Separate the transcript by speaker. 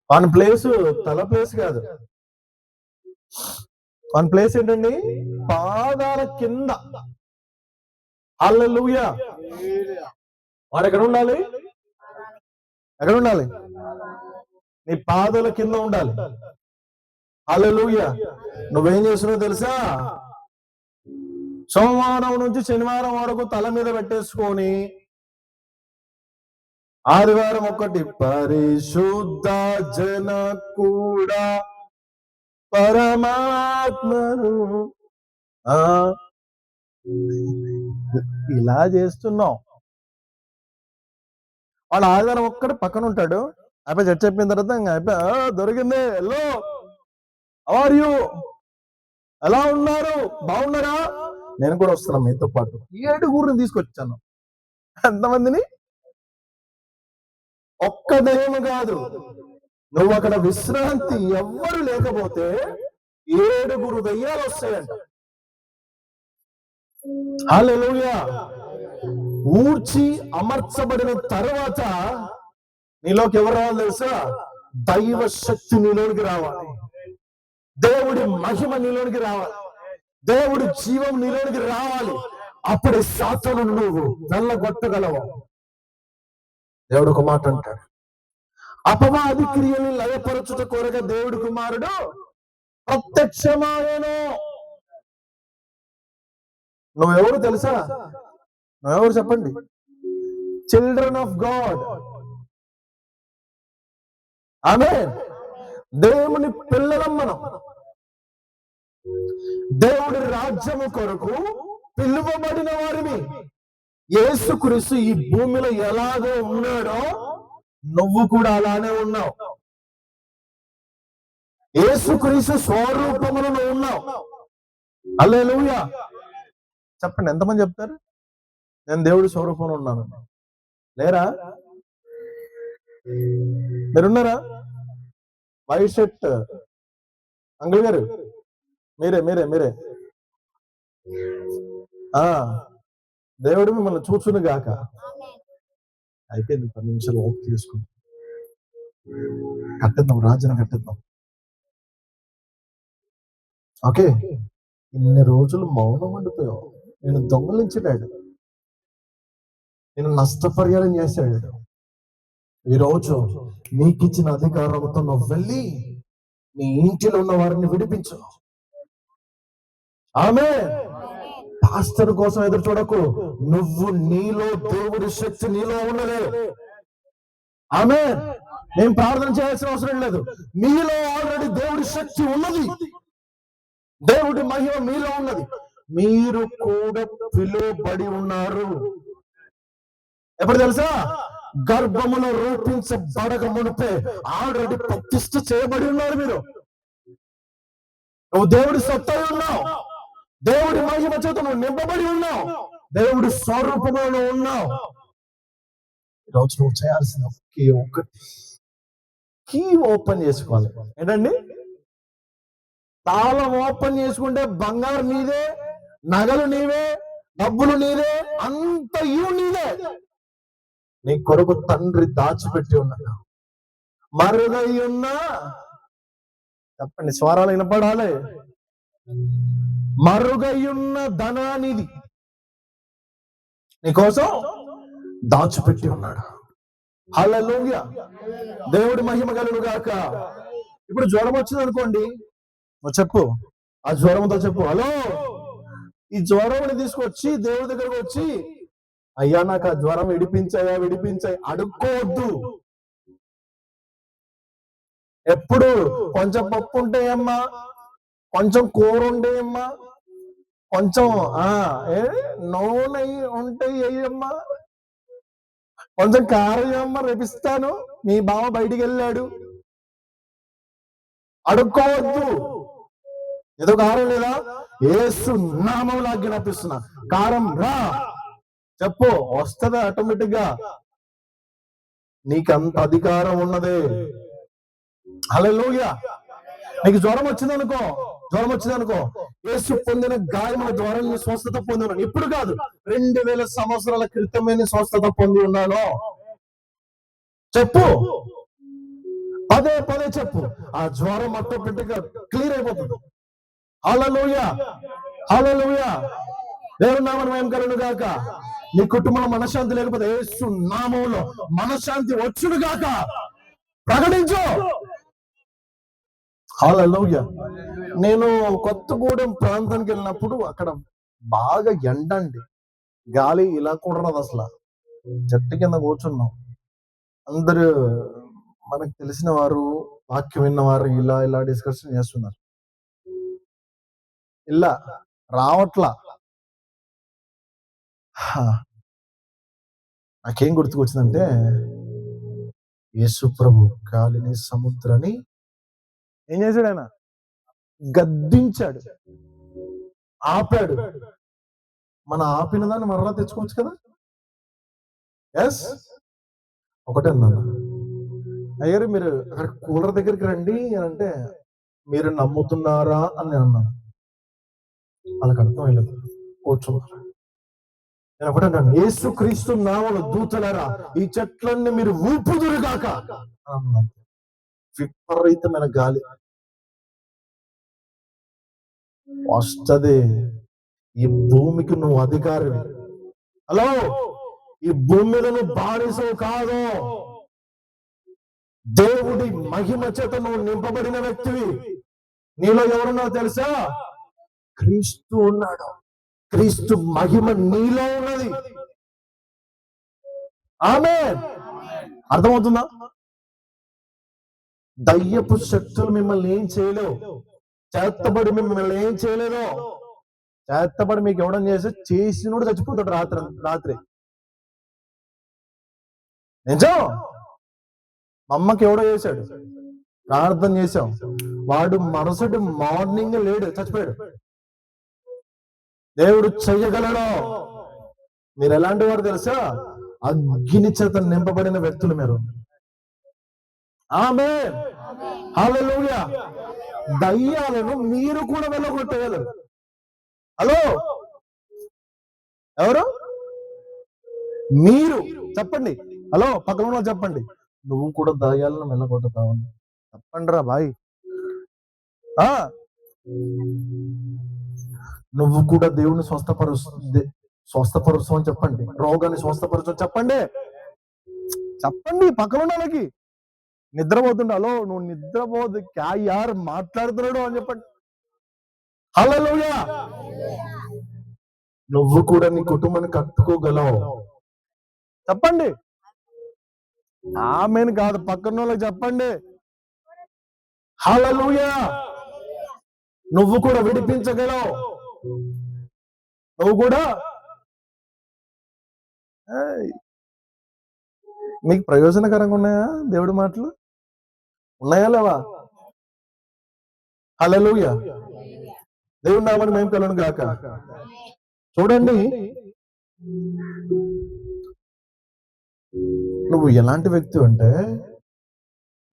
Speaker 1: One place తల place కాదు, one place ఏంటండి? పాదాల కింద. హల్లెలూయా. వాడు ఎక్కడ ఉండాలి? ఎక్కడ ఉండాలి? నీ పాదాల కింద ఉండాలి. హల్లెలూయా. నువ్వేం చేస్తున్నావు తెలుసా? సోమవారం నుంచి శనివారం వరకు తల మీద పెట్టేసుకొని ఆదివారం ఒకటి పరిశుద్ధ జన కూడా పరమాత్మను ఇలా చేస్తున్నావు. వాడు ఆదివారం ఒక్కటి పక్కన ఉంటాడు, అయిపోయి చర్చ చెప్పిన తర్వాత ఇంకా దొరికింది, హలో హౌ ఆర్ యు, ఎలా ఉన్నారు, బాగున్నారా, నేను కూడా వస్తున్నా మీతో పాటు. 7 తీసుకొచ్చాను. ఎంతమందిని? ఒక్క దయ్యము కాదు, నువ్వు అక్కడ విశ్రాంతి ఎవ్వరు లేకపోతే 7 దయ్యాలు వస్తాయంట. హల్లెలూయా. ఊడ్చి అమర్చబడిన తర్వాత నీలోకి ఎవరు రావాలి తెలుసా? దైవ శక్తి నీలోనికి రావాలి, దేవుడి మహిమ నీలోనికి రావాలి, దేవుడి జీవం నీలోనికి రావాలి. అప్పుడు సాతాను నువ్వు వెళ్ళగొట్టగలవు. దేవుడు ఒక మాట అంటాడు, అపవాది క్రియలు లయపరచుట కోరగా దేవుడి కుమారుడు ప్రత్యక్షమాయెను. నువ్వెవరు తెలుసా? నువ్వెవరు చెప్పండి? Children of God. ఆమేన్. దేవుని పిల్లలం మనం. దేవుడి రాజ్యము కొరకు పిలువబడిన వారిని. యేసుక్రీస్తు ఈ భూమిలో ఎలాగో ఉన్నాడో నువ్వు కూడా అలానే ఉన్నావు. యేసుక్రీస్తు స్వరూపములో నువ్వు ఉన్నావు. హల్లెలూయా. చెప్పండి, ఎంతమంది చెప్తారు నేను దేవుడి స్వరూపంలో ఉన్నాను? లేరా? మీరున్నారా? వైట్ షర్ట్ అంకుల్ గారు, మీరే మీరే మీరే దేవుడు మిమ్మల్ని చూచును గాక. అయిపోయింది, 10 నిమిషాలు ఓపిక తీసుకుని కట్టిద్దాం, రాజును కట్టిద్దాం. ఓకే, ఇన్ని రోజులు మౌనం ఉండిపోయావు. నేను దొంగలించాడు, నేను నష్టపరిహారం చేశాడు. ఈరోజు నీకిచ్చిన అధికారంతో నువ్వు వెళ్ళి నీ ఇంటిలో ఉన్న వారిని విడిపించు. ఆమేన్. పాస్టర్ కోసం ఎదురు చూడకు, నువ్వు నీలో దేవుడి శక్తి నీలో ఉన్నదే. ఆమేన్. నేను ప్రార్థన చేయాల్సిన అవసరం లేదు, మీలో ఆల్రెడీ దేవుడి శక్తి ఉన్నది, దేవుడి మహిమ మీలో ఉన్నది. మీరు కూడా పిలువబడి ఉన్నారు. ఎప్పుడు తెలుసా? గర్భములో రూపించబడక మునిపే ఆల్రెడీ ప్రతిష్ఠ చేయబడి ఉన్నారు మీరు. నువ్వు దేవుడి సత్తా ఉన్నావు, దేవుడి మహిమ చేత నువ్వు నింపబడి ఉన్నావు, దేవుడి స్వరూపంలో ఉన్నావు. ఈరోజు నువ్వు చేయాల్సిన ఒకటి కీ ఓపెన్ చేసుకోవాలి. ఏంటండి? తాళం ఓపెన్ చేసుకుంటే బంగారు నీదే, నగలు నీవే, డబ్బులు నీదే, అంతయు నీదే. నీ కొరకు తండ్రి దాచిపెట్టి ఉన్నాడు. మరుగై ఉన్నా, చెప్పండి, స్వరాలు వినపడాలి. మరుగై ఉన్న ధనానిది నీకోసం దాచిపెట్టి ఉన్నాడు. హల్లెలూయా. దేవుడి మహిమ కలుగును గాక. ఇప్పుడు జ్వరం వచ్చింది అనుకోండి, నువ్వు చెప్పు, ఆ జ్వరంతో చెప్పు, హలో, ఈ జ్వరం తీసుకొచ్చి దేవుడి దగ్గరకు వచ్చి, అయ్యా నాకు ఆ జ్వరం విడిపించాయా విడిపించాయి అడుక్కోవద్దు. ఎప్పుడు కొంచెం పప్పు ఉంటాయమ్మా, కొంచెం కూర ఉండేయమ్మా, కొంచెం నూనె ఉంటాయి అయ్యమ్మా, కొంచెం కారం అమ్మ రేపిస్తాను, మీ బావ బయటికి వెళ్ళాడు, అడుక్కోవద్దు. ఏదో కారం లేదా? యేసు నామములో ఆజ్ఞాపిస్తున్నా, కారం రా చెప్పు, వస్తుంది ఆటోమేటిక్ గా. నీకంత అధికారం ఉన్నదే. హల్లెలూయా. నీకు జ్వరం వచ్చిందనుకో, యేసు పొందిన గాయముల ద్వారా నీ స్వస్థత పొంది ఉన్నాను. ఇప్పుడు కాదు, 2000 సంవత్సరాల క్రితమే నీ స్వస్థత పొంది ఉన్నాను చెప్పు. పదే పదే చెప్పు, ఆ జ్వరం ఆటోమేటిక్గా క్లియర్ అయిపోతుంది. హల్లెలూయా, హల్లెలూయా. దేవుని నామమున మహిమ కలుగును గాక. నీ కుటుంబంలో మనశ్శాంతి లేకపోతే యేసు నామములో మనశ్శాంతి వచ్చును గాక. ప్రకటించు. హల్లెలూయా. నేను కొత్తగూడెం ప్రాంతానికి వెళ్ళినప్పుడు అక్కడ బాగా ఎండ అండి, గాలి ఇలా కూడా రాదు అసలు. చెట్టు కింద కూర్చున్నాం, అందరూ మనకు తెలిసిన వారు, వాక్యం విన్నవారు ఇలా ఇలా డిస్కషన్ చేస్తున్నారు. ఇలా రావట్లా. నాకేం గుర్తుకొచ్చిందంటే, యేసు ప్రభు గాలిని సముద్రాన్ని ఏం చేశాడు? ఆయన గద్దించాడు, ఆపాడు. మన ఆపిన దాన్ని మరలా తెచ్చుకోవచ్చు కదా. ఎస్, ఒకటే అన్నాను, అయ్యారు మీరు అక్కడ కూలర్ దగ్గరికి రండి అని అంటే, మీరు నమ్ముతున్నారా అని నేను అన్నాను. వాళ్ళకి అర్థం అయ్యలేదు, కూర్చున్నారు. నేను ఒకటే అన్నాను, యేసు క్రీస్తు నామములో దూతలారా ఈ చెట్లన్నీ మీరు ఊపుదురు గాక అన్నాను. విపరీతమైన గాలి వస్తది. ఈ భూమికి నువ్వు అధికారివి. హలో, ఈ భూమి మీద నువ్వు బానిసవు కాదు. దేవుడి మహిమ చేత నువ్వు నింపబడిన వ్యక్తివి. నీలో ఎవరున్నావు తెలుసా? క్రీస్తు ఉన్నాడు. క్రీస్తు మహిమ నీలో ఉన్నది. ఆమేన్. అర్థమవుతుందా? దయ్యపు శక్తులు మిమ్మల్ని ఏం చేయలేవు. చేత్తబడి మిమ్మల్ని ఏం చేయలేదు. చేత్తబడి మీకు ఎవడం చేసినోడు చచ్చిపోతాడు రాత్రి. నిజం. మా అమ్మకి ఎవడో చేశాడు, ప్రార్థన చేశాం, వాడు మరుసటి మార్నింగ్ లేడు, చచ్చిపోయాడు. దేవుడు చెయ్యగలడు. మీరు ఎలాంటి వారు తెలుసా? అగ్ని చేత నింపబడిన వ్యక్తులు మీరు. ఆమేన్, హల్లెలూయా. దయ్యాలను మీరు కూడా వెళ్ళగొట్టగలరు. హలో, ఎవరు? మీరు. చెప్పండి. హలో, పక్కన చెప్పండి, నువ్వు కూడా దయ్యాలను వెళ్ళగొట్టుతావు. చెప్పండి రా బాయ్. నువ్వు కూడా దేవుని స్వస్థపరుస్తావు అని చెప్పండి. రోగాన్ని స్వస్థపరుస్తావు చెప్పండి. చెప్పండి పక్కన వాళ్ళకి. నిద్రపోతుండే, హలో నువ్వు నిద్రపోదు క్యా యార్ మాట్లాడుతున్నాడు అని చెప్పండి. హల్లెలూయా. నువ్వు కూడా నీ కుటుంబాన్ని కట్టుకోగలవు. చెప్పండి. ఆమెను కాదు, పక్కన వాళ్ళకి చెప్పండి. హల్లెలూయా. నువ్వు కూడా విడిపించగలవు. నువ్వు కూడా. మీకు ప్రయోజనకరంగా ఉన్నాయా దేవుడి మాటలు? ఉన్నాయా లేవా? హల్లెలూయా. దేవుడి నామమున మహిమ కలుగును గాక. చూడండి, నువ్వు ఎలాంటి వ్యక్తి అంటే